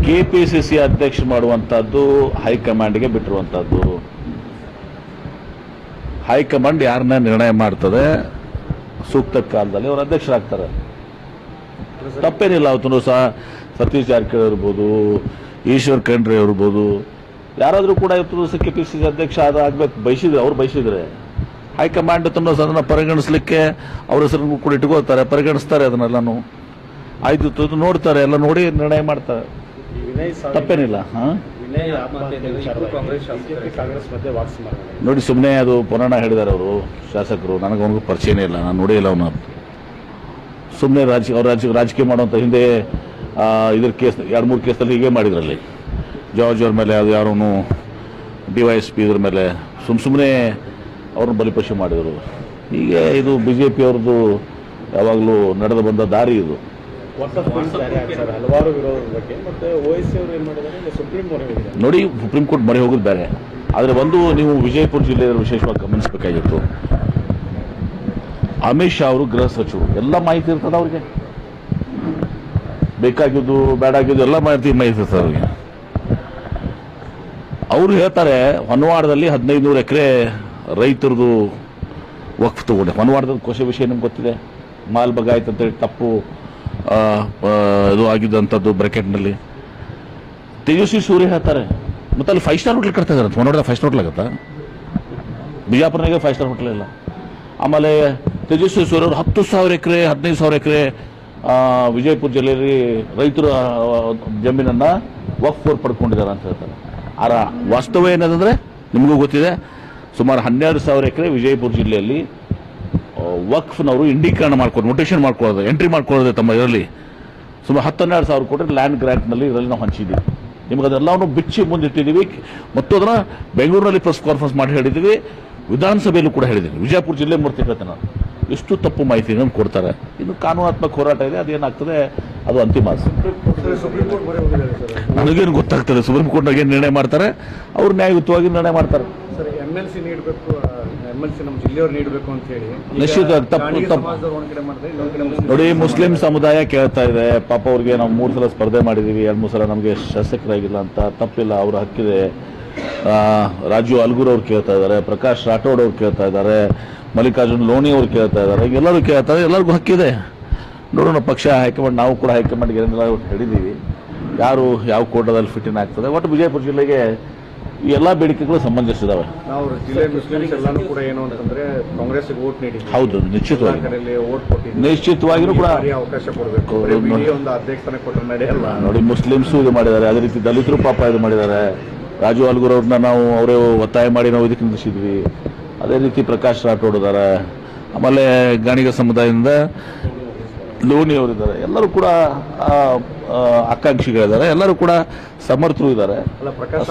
KPCC ಅಧ್ಯಕ್ಷ ಮಾಡುವಂತಹದ್ದು ಹೈಕಮಾಂಡ್ಗೆ ಬಿಟ್ಟಿರುವಂತಹದ್ದು. ಹೈಕಮಾಂಡ್ ಯಾರನ್ನ ನಿರ್ಣಯ ಮಾಡ್ತದೆ, ಸೂಕ್ತ ಕಾಲದಲ್ಲಿ ಅವರು ಅಧ್ಯಕ್ಷರಾಗ್ತಾರೆ. ತಪ್ಪೇನಿಲ್ಲ. ಅವತ್ತು ಸಹ ಸತೀಶ್ ಜಾರಕಿಹೊಳಿ ಇರ್ಬೋದು, ಈಶ್ವರ್ ಖಂಡ್ರೆ ಇರ್ಬೋದು, ಯಾರಾದರೂ ಕೂಡ ಇವತ್ತು ದಿವಸ ಕೆಪಿಸಿಸಿ ಅಧ್ಯಕ್ಷ ಆಗ್ಬೇಕು ಬಯಸಿದ್ರೆ, ಅವ್ರು ಬಯಸಿದ್ರೆ ಹೈಕಮಾಂಡ್ ಅದನ್ನು ಪರಿಗಣಿಸಲಿಕ್ಕೆ ಅವ್ರ ಹೆಸರನ್ನು ಕೂಡ ಇಟ್ಕೋತಾರೆ, ಪರಿಗಣಿಸ್ತಾರೆ. ಅದನ್ನೆಲ್ಲಾನು ಆಯ್ತು ನೋಡ್ತಾರೆ, ಎಲ್ಲ ನೋಡಿ ನಿರ್ಣಯ ಮಾಡ್ತಾರೆ. ತಪ್ಪೇನಿಲ್ಲ. ನೋಡಿ, ಸುಮ್ಮನೆ ಅದು ಪುರಾಣ ಹೇಳಿದ್ದಾರೆ ಅವರು ಶಾಸಕರು. ನನಗೆ ಪರಿಚಯನೇ ಇಲ್ಲ, ನಾನು ನೋಡಿಲ್ಲ ಅವನು. ಸುಮ್ಮನೆ ರಾಜಕೀಯ ಮಾಡುವಂಥ ಹಿಂದೆ ಇದ್ರ ಕೇಸ್ 2-3 ಕೇಸಲ್ಲಿ ಹೀಗೆ ಮಾಡಿದ್ರಲ್ಲಿ. ಜಾರ್ಜ್ ಅವ್ರ ಮೇಲೆ, ಅದು ಯಾರೂ DYSP ಇದ್ರ ಮೇಲೆ ಸುಮ್ಮನೆ ಅವ್ರನ್ನ ಬಲಿಪಶು ಮಾಡಿದರು. ಹೀಗೆ ಇದು BJP ಅವ್ರದ್ದು ಯಾವಾಗಲೂ ನಡೆದು ಬಂದ ದಾರಿ ಇದು. ಹಲವಾರು ವಿರೋಧದ ಬಗ್ಗೆ ಮತ್ತೆ OIC ಅವರು ಏನು ಮಾಡಿದ್ದಾರೆ, ಸುಪ್ರೀಂ ಕೋರ್ಟ್ ಮೊರೆ ಹೋಗೋದು ಬೇರೆ. ಆದರೆ ನೀವು ವಿಜಯಪುರ ಜಿಲ್ಲೆಯಲ್ಲಿ ವಿಶೇಷವಾಗಿ ಗಮನಿಸಬೇಕಾಗಿತ್ತು. ಅಮಿತ್ ಶಾ ಅವರು ಗೃಹ ಸಚಿವರು, ಎಲ್ಲ ಮಾಹಿತಿ ಇರ್ತದೆ ಅವ್ರಿಗೆ. ಬೇಕಾಗಿದ್ದು ಬೇಡಾಗಿದ್ದು ಎಲ್ಲ ಮಾಹಿತಿ ಇರ್ತದೆ ಅವ್ರಿಗೆ. ಅವರು ಹೇಳ್ತಾರೆ, ಹೊನ್ನವಾಡದಲ್ಲಿ 1500 ಎಕರೆ ರೈತರದು ವಕ್ಫ್ ತಗೊಂಡೆ. ಹೊನ್ನವಾಡದ ಕೋಶ ವಿಷಯ ನಿಮ್ಗೆ ಗೊತ್ತಿದೆ. ಮಾಲ್ ಬಗಾಯ್ತು ಅಂತೇಳಿ ತಪ್ಪು ಇದು ಆಗಿದ್ದಂಥದ್ದು ಬ್ರಾಕೆಟ್ನಲ್ಲಿ. ತೇಜಸ್ವಿ ಸೂರ್ಯ ಹೇಳ್ತಾರೆ, ಮತ್ತೆ ಅಲ್ಲಿ 5 ಸ್ಟಾರ್ ಹೋಟ್ಲ್ ಕಟ್ತಾ ಇದ್ದಾರೆ. ಹೊನ್ನವಾಡದ 5 ಸ್ಟಾರ್ ಹೋಟ್ಲ್ ಆಗುತ್ತಾ? ಬಿಜಾಪುರನಾಗೆ 5 ಸ್ಟಾರ್ ಹೋಟ್ಲ್ ಇಲ್ಲ. ಆಮೇಲೆ ತೇಜಸ್ವಿ ಸೂರ್ಯ ಅವರು 10,000 ಎಕರೆ 15,000 ಎಕರೆ ವಿಜಯಪುರ ಜಿಲ್ಲೆಯಲ್ಲಿ ರೈತರ ಜಮೀನನ್ನು ವಕ್ಫ್ ಪಡ್ಕೊಂಡಿದ್ದಾರೆ ಅಂತ ಹೇಳ್ತಾರೆ. ವಾಸ್ತವ ಏನಂದ್ರೆ ನಿಮಗೂ ಗೊತ್ತಿದೆ. ಸುಮಾರು 12,000 ಎಕರೆ ವಿಜಯಪುರ ಜಿಲ್ಲೆಯಲ್ಲಿ ವಕ್ಫ್ನವರು ಇಂಡೀಕರಣ ಮಾಡ್ಕೊಂಡು ನೋಟೇಷನ್ ಮಾಡ್ಕೊಳ್ಳೋದು, ಎಂಟ್ರಿ ಮಾಡ್ಕೊಳ್ಳೋದು ತಮ್ಮ ಇದರಲ್ಲಿ. ಸುಮಾರು 10-12,000 ಕೋಟಿ ಲ್ಯಾಂಡ್ ಗ್ರಾಂಟ್ನಲ್ಲಿ ಇದರಲ್ಲಿ ನಾವು ಹಂಚಿದ್ದೀವಿ. ನಿಮಗೆ ಅದೆಲ್ಲವನ್ನು ಬಿಚ್ಚಿ ಮುಂದಿಟ್ಟಿದ್ದೀವಿ. ಮತ್ತು ಅದನ್ನು ಬೆಂಗಳೂರಿನಲ್ಲಿ ಪ್ರೆಸ್ ಕಾನ್ಫರೆನ್ಸ್ ಮಾಡಿ ಹೇಳಿದ್ದೀವಿ, ವಿಧಾನಸಭೆಯಲ್ಲೂ ಕೂಡ ಹೇಳಿದ್ದೀವಿ. ವಿಜಯಪುರ ಜಿಲ್ಲೆ ಮೂರ್ತಿ ಹೇಳ್ತೇನೆ ನಾನು. ಎಷ್ಟು ತಪ್ಪು ಮಾಹಿತಿಗಳನ್ನು ಕೊಡ್ತಾರೆ. ಇನ್ನು ಕಾನೂನಾತ್ಮಕ ಹೋರಾಟ ಇದೆ, ಅದೇನಾಗ್ತದೆ ಅದು ಅಂತಿಮ. ನನಗೇನು ಗೊತ್ತಾಗ್ತದೆ, ಸುಪ್ರೀಂ ಕೋರ್ಟ್ನಾಗ ಏನು ನಿರ್ಣಯ ಮಾಡ್ತಾರೆ, ಅವ್ರು ನ್ಯಾಯಯುತವಾಗಿ ನಿರ್ಣಯ ಮಾಡ್ತಾರೆ. MLC ನೀಡಬೇಕು, MLC ನಮ್ಮ ಜಿಲ್ಲೆಯವ್ರು ನೀಡಬೇಕು ಅಂತ ಹೇಳಿ ನಿಶ್ಚಿತ ತಪ್ಪು. ನೋಡಿ, ಮುಸ್ಲಿಂ ಸಮುದಾಯ ಕೇಳ್ತಾ ಇದೆ. ಪಾಪ ಅವ್ರಿಗೆ ನಾವು 3 ಸಲ ಸ್ಪರ್ಧೆ ಮಾಡಿದ್ದೀವಿ, 2-3 ಸಲ ನಮಗೆ ಶಾಸಕರಾಗಿಲ್ಲ ಅಂತ. ತಪ್ಪಿಲ್ಲ, ಅವ್ರ ಹಕ್ಕಿದೆ. ರಾಜು ಅಲ್ಗೂರ್ ಅವ್ರು ಕೇಳ್ತಾ ಇದ್ದಾರೆ, ಪ್ರಕಾಶ್ ರಾಠೋಡ್ ಅವ್ರು ಕೇಳ್ತಾ ಇದ್ದಾರೆ, ಮಲ್ಲಿಕಾರ್ಜುನ್ ಲೋಣಿ ಅವ್ರು ಕೇಳ್ತಾ ಇದ್ದಾರೆ. ಎಲ್ಲರೂ ಕೇಳ್ತಾ ಇದ್ದಾರೆ, ಎಲ್ಲರಿಗೂ ಹಕ್ಕಿದೆ. ನೋಡೋಣ, ಪಕ್ಷ ಹೈಕಮಾಂಡ್, ನಾವು ಕೂಡ ಹೈಕಮಾಂಡ್ಗೆ ಏನೆಲ್ಲ ಹೇಳಿದ್ದೀವಿ, ಯಾರು ಯಾವ ಕೋಟದಲ್ಲಿ ಫಿಟ್ಟಿಂಗ್ ಆಗ್ತದೆ. ಒಟ್ಟು ವಿಜಯಪುರ ಜಿಲ್ಲೆಗೆ ಈ ಎಲ್ಲ ಬೇಡಿಕೆಗಳು ಸಮಂಜಸಿದಾವೆ. ನಾವು ಜಿಲ್ಲೆ ಮುಸ್ಲಿಮ್ಸ್ ಎಲ್ಲಾನು ಕೂಡ ಏನು ಅಂತಂದ್ರೆ ಕಾಂಗ್ರೆಸ್ಗೆ ವೋಟ್ ನೀಡಿದ್ದೀವಿ. ಹೌದು, ನಿಶ್ಚಿತವಾಗಿ ವೋಟ್ ಕೊಟ್ಟಿದ್ದೀವಿ. ನಿಶ್ಚಿತವಾಗಿಯೂ ಕೂಡ ಅವಕಾಶ ಕೊಡಬೇಕು. ಒಂದು ಅಧ್ಯಕ್ಷನೇ ಕೊಟ್ಟರೆ ನಡೆಯಲ್ಲ. ನೋಡಿ, ಮುಸ್ಲಿಮ್ಸು ಇದು ಮಾಡಿದ್ದಾರೆ, ಅದೇ ರೀತಿ ದಲಿತರು ಪಾಪ ಇದು ಮಾಡಿದ್ದಾರೆ. ರಾಜು ಅಲ್ಗೂರ್ ಅವ್ರನ್ನ ನಾವು ಅವರೇ ಒತ್ತಾಯ ಮಾಡಿ ನಾವು ಇದಕ್ಕೆ ನಿಲ್ಲಿಸಿದ್ವಿ. ಅದೇ ರೀತಿ ಪ್ರಕಾಶ್ ರಾಠೋಡ್ ಇದ್ದಾರೆ, ಆಮೇಲೆ ಗಾಣಿಗ ಸಮುದಾಯದಿಂದ ಲೋಣಿ ಅವರಿದ್ದಾರೆ. ಎಲ್ಲರೂ ಕೂಡ ಆಕಾಂಕ್ಷಿಗಳಿದ್ದಾರೆ, ಎಲ್ಲರೂ ಕೂಡ ಸಮರ್ಥರು ಇದ್ದಾರೆ,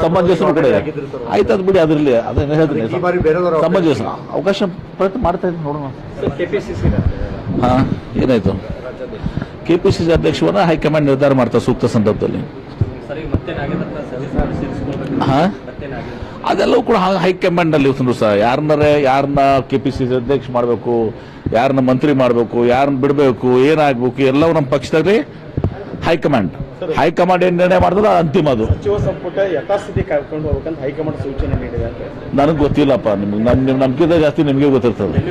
ಸಮಂಜಸರು ಕೂಡ ಇದೆ. ಆಯ್ತದ ಬಿಡಿ, ಅದರಲ್ಲಿ ಅದನ್ನ ಹೇಳ್ತೀನಿ, ಸಮಂಜಸ ಅವಕಾಶ ಪ್ರಯತ್ನ ಮಾಡ್ತಾ ಇದ್ದೀನಿ. ನೋಡೋಣ. ಏನಾಯ್ತು, ಕೆಪಿಸಿಸಿ ಅಧ್ಯಕ್ಷವನ್ನ ಹೈಕಮಾಂಡ್ ನಿರ್ಧಾರ ಮಾಡ್ತಾರೆ ಸೂಕ್ತ ಸಂದರ್ಭದಲ್ಲಿ. ಅದೆಲ್ಲವೂ ಕೂಡ ಹೈಕಮಾಂಡ್ ಅಲ್ಲಿ ಸಹ ಯಾರನ್ನ ಕೆಪಿಸಿಸಿ ಅಧ್ಯಕ್ಷ ಮಾಡಬೇಕು, ಯಾರನ್ನ ಮಂತ್ರಿ ಮಾಡಬೇಕು, ಯಾರನ್ನ ಬಿಡಬೇಕು, ಏನಾಗಬೇಕು, ಎಲ್ಲವೂ ನಮ್ಮ ಪಕ್ಷದಲ್ಲಿ ಹೈಕಮಾಂಡ್ ಏನ್ ನಿರ್ಣಯ ಮಾಡಿದ್ರೆ ಅಂತಿಮ. ಅದು ಸಚಿವ ಸಂಪುಟ ಯಥಾಸ್ಥಿತಿ ಕಾಯ್ಕೊಂಡು ಹೋಗ್ಬೇಕಂತ ಹೈಕಮಾಂಡ್ ಸೂಚನೆ ನೀಡಿದೆ. ನನಗೆ ಗೊತ್ತಿಲ್ಲಪ್ಪ, ನಮ್ಗಿಂತ ಜಾಸ್ತಿ ನಿಮಗೆ ಗೊತ್ತಿರ್ತದೆ.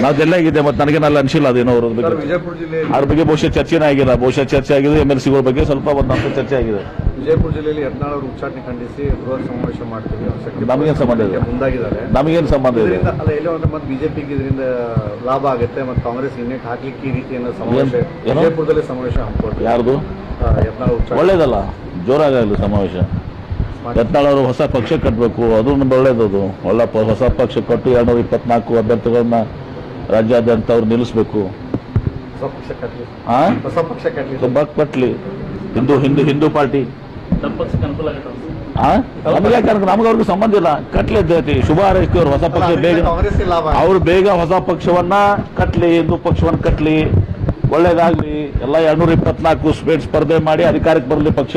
ನಾವೆಲ್ಲ ಆಗಿದೆ, ಮತ್ತೆ ನನಗೇನಲ್ಲ ಅನ್ಸಿಲ್ಲ ಅದೇನೋ ಅವ್ರ ಬಗ್ಗೆ. ವಿಜಯಪುರ ಜಿಲ್ಲೆ ಅದ್ರ ಬಗ್ಗೆ ಬಹುಶಃ ಚರ್ಚೆನೇ ಆಗಿಲ್ಲ. ಬಹುಶಃ ಚರ್ಚೆ ಆಗಿದೆ, MLCಗಳ ಬಗ್ಗೆ ಸ್ವಲ್ಪ ಒಂದು ಚರ್ಚೆ ಆಗಿದೆ. ವಿಜಯಪುರ ಜಿಲ್ಲೆಯಲ್ಲಿ 14 ಅವರು ಉಚ್ಚಾಟನೆ ಖಂಡಿಸಿ ಬೃಹತ್ ಸಮಾವೇಶ ಮಾಡ್ತೀವಿ. ನಮಗೇನು ಸಂಬಂಧ ಇದೆ? ಮುಂದಾಗಿದ್ದಾರೆ. ನಮಗೇನು ಸಂಬಂಧ ಇದೆ? ಅಲ್ಲ, ಎಲ್ಲೋ ಒಂದು ಮತ್ತೆ ಬಿಜೆಪಿಗೆ ಇದರಿಂದ ಲಾಭ ಆಗುತ್ತೆ, ಮತ್ತು ಕಾಂಗ್ರೆಸ್ ಇನ್ನೇಟ್ ಹಾಕ್ಲಿಕ್ಕೆ ಈ ರೀತಿಯನ್ನು ಸಮಾವೇಶ ವಿಜಯಪುರದಲ್ಲಿ ಸಮಾವೇಶ ಹಮ್ಮಿಕೊಳ್ತಾರೆ. ಯಾರ್ದು? ಒಳ್ಳೇದಲ್ಲ, ಜೋರಾಗಲ್ಲ ಸಮಾವೇಶ. ಯತ್ನಾಳ್ ಅವರು ಹೊಸ ಪಕ್ಷ ಕಟ್ಟಬೇಕು, ಅದು ಒಳ್ಳೇದದು. ಹೊಸ ಪಕ್ಷ ಕಟ್ಟು 224 ಅಭ್ಯರ್ಥಿಗಳನ್ನ ರಾಜ್ಯಾದ್ಯಂತ ಅವ್ರು ನಿಲ್ಲಿಸಬೇಕು. ಹೊಸ ಪಕ್ಷ ಕಟ್ಲಿ. ಹಿಂದೂ ಪಾರ್ಟಿ ನಮಗೆ ಅವ್ರಿಗೆ ಸಂಬಂಧ ಇಲ್ಲ. ಕಟ್ಲಿ, ಶುಭ ಹಾರೈಸ್ತೀವಿ. ಅವ್ರು ಹೊಸ ಪಕ್ಷ ಬೇಗ ಹೊಸ ಪಕ್ಷವನ್ನ ಕಟ್ಲಿ, ಹಿಂದೂ ಪಕ್ಷವನ್ನ ಕಟ್ಲಿ, ಒಳ್ಳೇದಾಗ್ಲಿ. ಎಲ್ಲ 224 ಸ್ಪರ್ಧೆ ಮಾಡಿ ಅಧಿಕಾರಕ್ಕೆ ಬರಲಿ ಪಕ್ಷ.